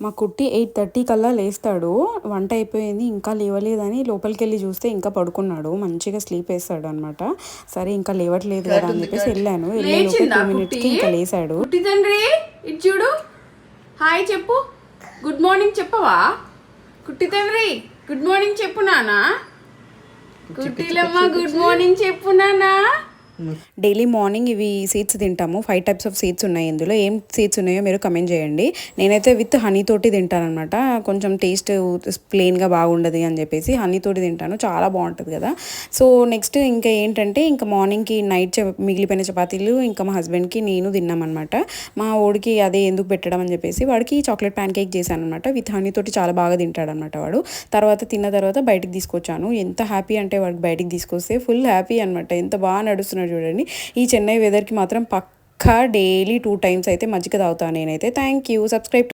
మా కుట్టి 8:30 కల్లా లేస్తాడు. వంట అయిపోయింది ఇంకా లేవలేదని లోపలికెళ్ళి చూస్తే ఇంకా పడుకున్నాడు. మంచిగా స్లీప్ వేస్తాడు అనమాట. సరే ఇంకా లేవట్లేదు కదా అని చెప్పేసి వెళ్ళాను. వెళ్ళేలోపు 2 మినిట్స్కి ఇంకా లేసాడు. కుట్టి తండ్రి ఇటు చూడు, హాయ్ చెప్పు, గుడ్ మార్నింగ్ చెప్పవా? కుట్టి తండ్రి గుడ్ మార్నింగ్ చెప్పు నాన్న. కుట్టిలమ్మ గుడ్ మార్నింగ్ చెప్పు నాన్న. డైలీ మార్నింగ్ ఇవి సీడ్స్ తింటాము. 5 టైప్స్ ఆఫ్ సీడ్స్ ఉన్నాయి. ఇందులో ఏం సీడ్స్ ఉన్నాయో మీరు కమెంట్ చేయండి. నేనైతే విత్ హనీ తోటి తింటాను అనమాట. కొంచెం టేస్ట్ ప్లెయిన్గా బాగుండదు అని చెప్పేసి హనీ తోటి తింటాను. చాలా బాగుంటుంది కదా. సో నెక్స్ట్ ఇంకా ఏంటంటే ఇంకా మార్నింగ్కి నైట్ మిగిలిపోయిన చపాతీలు ఇంకా మా హస్బెండ్కి నేను తిన్నామన్నమాట. మా ఓడికి అదే ఎందుకు పెట్టడం అని చెప్పేసి వాడికి చాక్లెట్ ప్యాన్ కేక్ చేశాను అనమాట. విత్ హనీ తోటి చాలా బాగా తింటాడనమాట వాడు. తిన్న తర్వాత బయటికి తీసుకొచ్చాను. ఎంత హ్యాపీ అంటే వాడికి బయటికి తీసుకొస్తే ఫుల్ హ్యాపీ అనమాట. ఎంత బాగా నడుస్తున్నాడు చూడండి. ఈ చెన్నై వెదర్కి మాత్రం పక్కా డైలీ 2 టైమ్స్ అయితే మజ్జిగ తాగుతాను నేనైతే. Thank you. సబ్స్క్రైబ్.